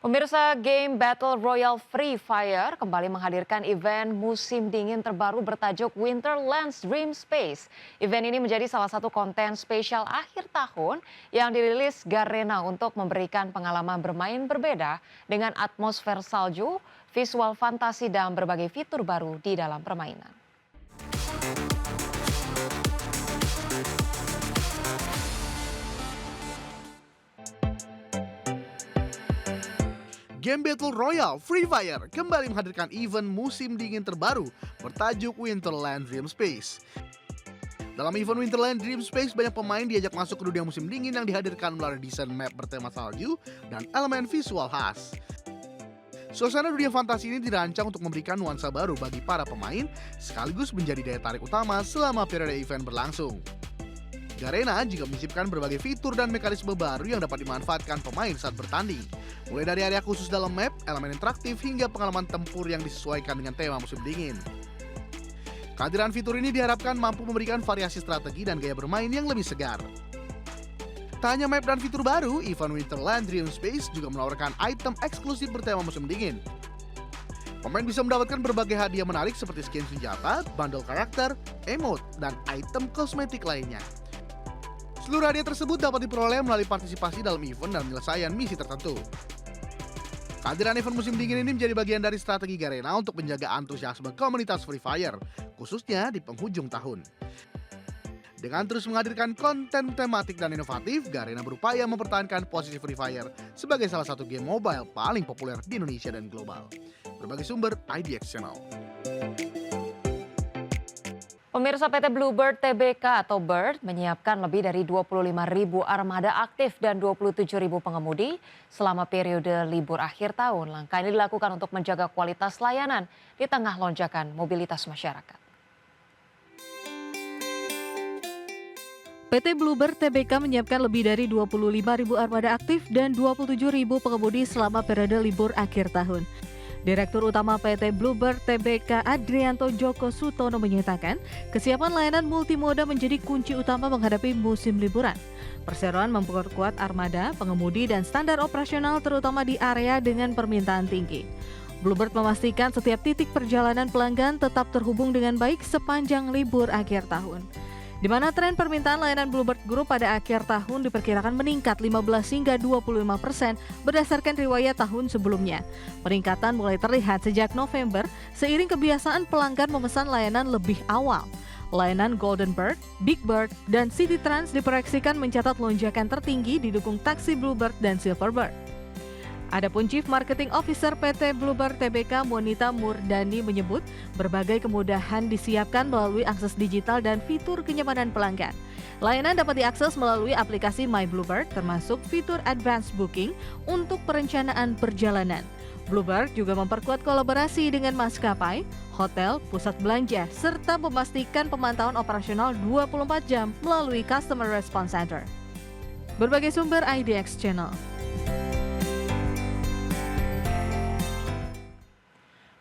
Pemirsa, game Battle Royale Free Fire kembali menghadirkan event musim dingin terbaru bertajuk Winterland's Dream Space. Event ini menjadi salah satu konten spesial akhir tahun yang dirilis Garena untuk memberikan pengalaman bermain berbeda dengan atmosfer salju, visual fantasi dan berbagai fitur baru di dalam permainan. Game Battle Royale Free Fire kembali menghadirkan event musim dingin terbaru bertajuk Winterland Dream Space. Dalam event Winterland Dream Space, banyak pemain diajak masuk ke dunia musim dingin yang dihadirkan melalui desain map bertema salju dan elemen visual khas. Suasana dunia fantasi ini dirancang untuk memberikan nuansa baru bagi para pemain, sekaligus menjadi daya tarik utama selama periode event berlangsung. Garena juga menyisipkan berbagai fitur dan mekanisme baru yang dapat dimanfaatkan pemain saat bertanding. Mulai dari area khusus dalam map, elemen interaktif, hingga pengalaman tempur yang disesuaikan dengan tema musim dingin. Kehadiran fitur ini diharapkan mampu memberikan variasi strategi dan gaya bermain yang lebih segar. Tak hanya map dan fitur baru, event Winterland Dream Space juga menawarkan item eksklusif bertema musim dingin. Pemain bisa mendapatkan berbagai hadiah menarik seperti skin senjata, bundle karakter, emote, dan item kosmetik lainnya. Seluruh hadiah tersebut dapat diperoleh melalui partisipasi dalam event dan penyelesaian misi tertentu. Kehadiran event musim dingin ini menjadi bagian dari strategi Garena untuk menjaga antusiasme komunitas Free Fire, khususnya di penghujung tahun. Dengan terus menghadirkan konten tematik dan inovatif, Garena berupaya mempertahankan posisi Free Fire sebagai salah satu game mobile paling populer di Indonesia dan global. Berbagai sumber, IDX Channel. Pemirsa, PT Bluebird Tbk atau Bird menyiapkan lebih dari 25.000 armada aktif dan 27.000 pengemudi selama periode libur akhir tahun. Langkah ini dilakukan untuk menjaga kualitas layanan di tengah lonjakan mobilitas masyarakat. PT Bluebird Tbk menyiapkan lebih dari 25.000 armada aktif dan 27.000 pengemudi selama periode libur akhir tahun. Direktur Utama PT Bluebird Tbk Adrianto Joko Sutono menyatakan, kesiapan layanan multimoda menjadi kunci utama menghadapi musim liburan. Perseroan memperkuat armada, pengemudi, dan standar operasional terutama di area dengan permintaan tinggi. Bluebird memastikan setiap titik perjalanan pelanggan tetap terhubung dengan baik sepanjang libur akhir tahun. Di mana tren permintaan layanan Bluebird Group pada akhir tahun diperkirakan meningkat 15 hingga 25% berdasarkan riwayat tahun sebelumnya. Peningkatan mulai terlihat sejak November seiring kebiasaan pelanggan memesan layanan lebih awal. Layanan Golden Bird, Big Bird, dan City Trans diproyeksikan mencatat lonjakan tertinggi didukung taksi Bluebird dan Silverbird. Adapun Chief Marketing Officer PT Bluebird Tbk Monita Murdani menyebut berbagai kemudahan disiapkan melalui akses digital dan fitur kenyamanan pelanggan. Layanan dapat diakses melalui aplikasi My Bluebird termasuk fitur advance booking untuk perencanaan perjalanan. Bluebird juga memperkuat kolaborasi dengan maskapai, hotel, pusat belanja, serta memastikan pemantauan operasional 24 jam melalui Customer Response Center. Berbagai sumber IDX Channel.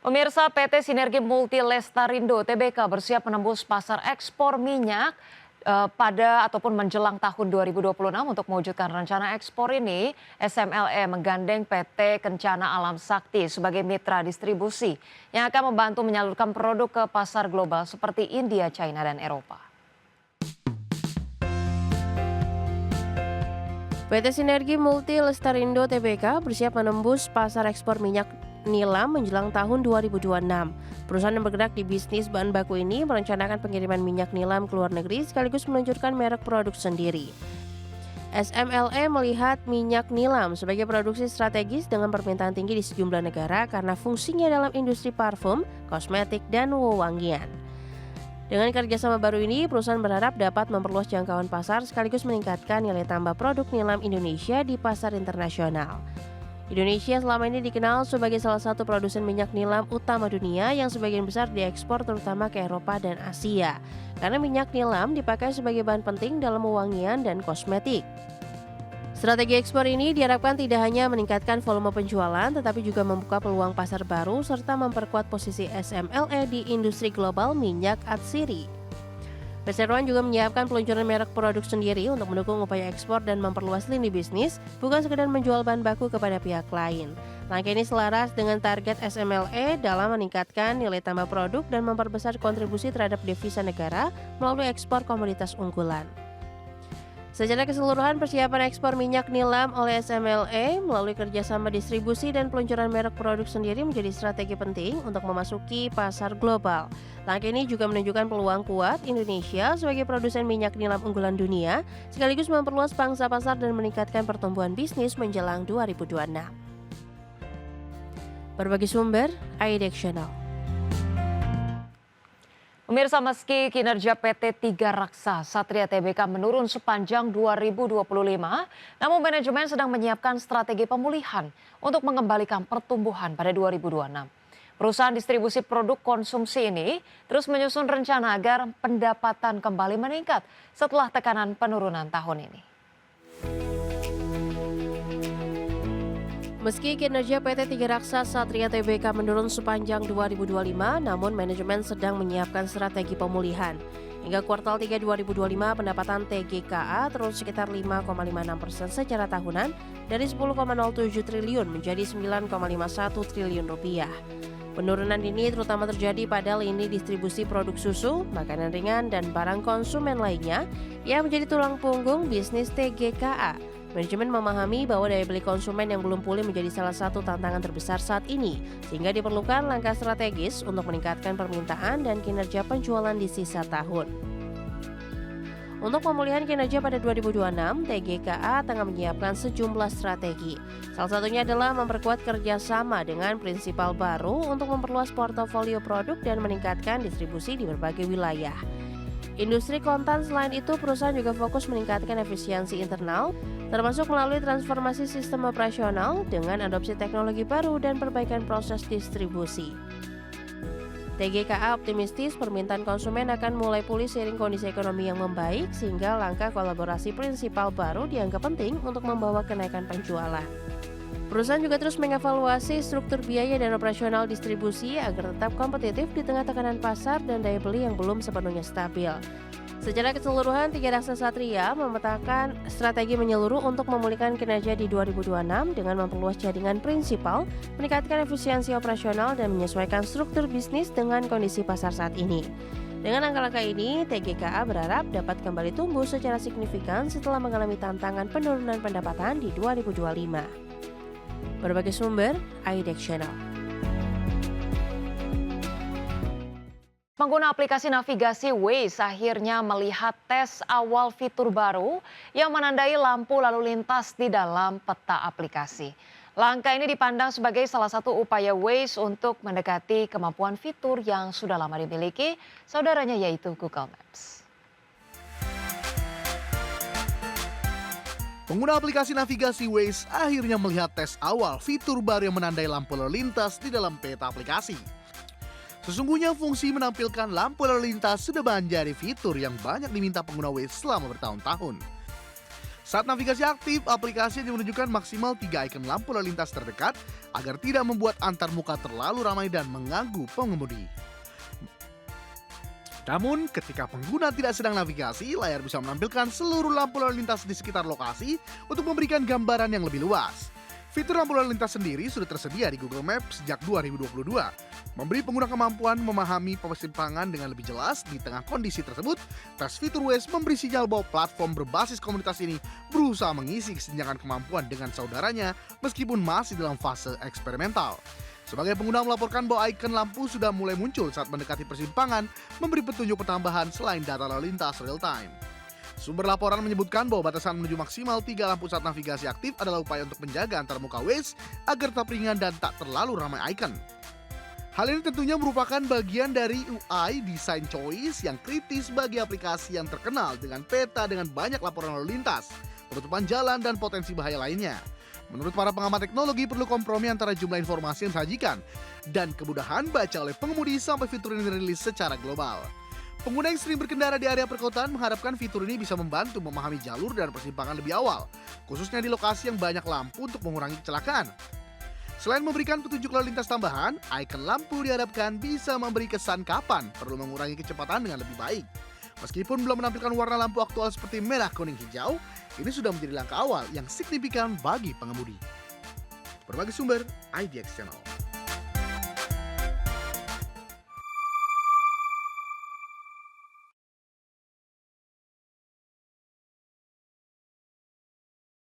Pemirsa, PT Sinergi Multi Lestarindo Tbk bersiap menembus pasar ekspor minyak pada ataupun menjelang tahun 2026. Untuk mewujudkan rencana ekspor ini, SMLE menggandeng PT Kencana Alam Sakti sebagai mitra distribusi yang akan membantu menyalurkan produk ke pasar global seperti India, China, dan Eropa. PT Sinergi Multi Lestarindo Tbk bersiap menembus pasar ekspor minyak nilam menjelang tahun 2026. Perusahaan yang bergerak di bisnis bahan baku ini merencanakan pengiriman minyak nilam ke luar negeri sekaligus meluncurkan merek produk sendiri. SMLE melihat minyak nilam sebagai produksi strategis dengan permintaan tinggi di sejumlah negara karena fungsinya dalam industri parfum, kosmetik, dan wewangian. Dengan kerjasama baru ini, perusahaan berharap dapat memperluas jangkauan pasar sekaligus meningkatkan nilai tambah produk nilam Indonesia di pasar internasional. Indonesia selama ini dikenal sebagai salah satu produsen minyak nilam utama dunia yang sebagian besar diekspor terutama ke Eropa dan Asia. Karena minyak nilam dipakai sebagai bahan penting dalam wewangian dan kosmetik. Strategi ekspor ini diharapkan tidak hanya meningkatkan volume penjualan, tetapi juga membuka peluang pasar baru serta memperkuat posisi SMLE di industri global minyak atsiri. Perseroan juga menyiapkan peluncuran merek produk sendiri untuk mendukung upaya ekspor dan memperluas lini bisnis, bukan sekedar menjual bahan baku kepada pihak lain. Langkah ini selaras dengan target SMLE dalam meningkatkan nilai tambah produk dan memperbesar kontribusi terhadap devisa negara melalui ekspor komoditas unggulan. Secara keseluruhan, persiapan ekspor minyak nilam oleh SMLE melalui kerjasama distribusi dan peluncuran merek produk sendiri menjadi strategi penting untuk memasuki pasar global. Langkah ini juga menunjukkan peluang kuat Indonesia sebagai produsen minyak nilam unggulan dunia, sekaligus memperluas pangsa pasar dan meningkatkan pertumbuhan bisnis menjelang 2026. Berbagi sumber, IDX Channel. Pemirsa, meski kinerja PT Tiga Raksa Satria Tbk menurun sepanjang 2025, namun manajemen sedang menyiapkan strategi pemulihan untuk mengembalikan pertumbuhan pada 2026. Perusahaan distribusi produk konsumsi ini terus menyusun rencana agar pendapatan kembali meningkat setelah tekanan penurunan tahun ini. Meski kinerja PT Tiga Raksa Satria Tbk menurun sepanjang 2025, namun manajemen sedang menyiapkan strategi pemulihan. Hingga kuartal 3 2025, pendapatan TGKA terus sekitar 5,56% secara tahunan dari 10,07 triliun menjadi 9,51 triliun rupiah. Penurunan ini terutama terjadi pada lini distribusi produk susu, makanan ringan, dan barang konsumen lainnya yang menjadi tulang punggung bisnis TGKA. Manajemen memahami bahwa daya beli konsumen yang belum pulih menjadi salah satu tantangan terbesar saat ini, sehingga diperlukan langkah strategis untuk meningkatkan permintaan dan kinerja penjualan di sisa tahun. Untuk pemulihan kinerja pada 2026, TGKA tengah menyiapkan sejumlah strategi. Salah satunya adalah memperkuat kerjasama dengan prinsipal baru untuk memperluas portofolio produk dan meningkatkan distribusi di berbagai wilayah. Industri kontan selain itu, perusahaan juga fokus meningkatkan efisiensi internal, termasuk melalui transformasi sistem operasional dengan adopsi teknologi baru dan perbaikan proses distribusi. TGKA optimistis permintaan konsumen akan mulai pulih seiring kondisi ekonomi yang membaik, sehingga langkah kolaborasi prinsipal baru dianggap penting untuk membawa kenaikan penjualan. Perusahaan juga terus mengevaluasi struktur biaya dan operasional distribusi agar tetap kompetitif di tengah tekanan pasar dan daya beli yang belum sepenuhnya stabil. Secara keseluruhan, Tiga Raksa Satria memetakan strategi menyeluruh untuk memulihkan kinerja di 2026 dengan memperluas jaringan prinsipal, meningkatkan efisiensi operasional, dan menyesuaikan struktur bisnis dengan kondisi pasar saat ini. Dengan langkah-langkah ini, TGKA berharap dapat kembali tumbuh secara signifikan setelah mengalami tantangan penurunan pendapatan di 2025. Berbagai sumber, IDX Channel. Pengguna aplikasi navigasi Waze akhirnya melihat tes awal fitur baru yang menandai lampu lalu lintas di dalam peta aplikasi. Langkah ini dipandang sebagai salah satu upaya Waze untuk mendekati kemampuan fitur yang sudah lama dimiliki saudaranya, yaitu Google Maps. Pengguna aplikasi navigasi Waze akhirnya melihat tes awal fitur baru yang menandai lampu lalu lintas di dalam peta aplikasi. Sesungguhnya fungsi menampilkan lampu lalu lintas sudah menjadi fitur yang banyak diminta pengguna Waze selama bertahun-tahun. Saat navigasi aktif, aplikasi hanya menunjukkan maksimal 3 ikon lampu lalu lintas terdekat agar tidak membuat antar muka terlalu ramai dan mengganggu pengemudi. Namun, ketika pengguna tidak sedang navigasi, layar bisa menampilkan seluruh lampu lalu lintas di sekitar lokasi untuk memberikan gambaran yang lebih luas. Fitur lampu lalu lintas sendiri sudah tersedia di Google Maps sejak 2022, memberi pengguna kemampuan memahami persimpangan dengan lebih jelas. Di tengah kondisi tersebut, tes fitur Waze memberi sinyal bahwa platform berbasis komunitas ini berusaha mengisi kesenjangan kemampuan dengan saudaranya meskipun masih dalam fase eksperimental. Sebagai pengguna melaporkan bahwa ikon lampu sudah mulai muncul saat mendekati persimpangan, memberi petunjuk pertambahan selain data lalu lintas real time. Sumber laporan menyebutkan bahwa batasan menuju maksimal 3 lampu saat navigasi aktif adalah upaya untuk menjaga antar muka Waze agar tetap ringan dan tak terlalu ramai ikon. Hal ini tentunya merupakan bagian dari UI Design Choice yang kritis bagi aplikasi yang terkenal dengan peta dengan banyak laporan lalu lintas, penutupan jalan, dan potensi bahaya lainnya. Menurut para pengamat teknologi, perlu kompromi antara jumlah informasi yang disajikan dan kemudahan baca oleh pengemudi sampai fitur ini dirilis secara global. Pengguna yang sering berkendara di area perkotaan mengharapkan fitur ini bisa membantu memahami jalur dan persimpangan lebih awal, khususnya di lokasi yang banyak lampu untuk mengurangi kecelakaan. Selain memberikan petunjuk lalu lintas tambahan, ikon lampu diharapkan bisa memberi kesan kapan perlu mengurangi kecepatan dengan lebih baik. Meskipun belum menampilkan warna lampu aktual seperti merah, kuning, hijau, ini sudah menjadi langkah awal yang signifikan bagi pengemudi. Berbagai sumber, IDX Channel.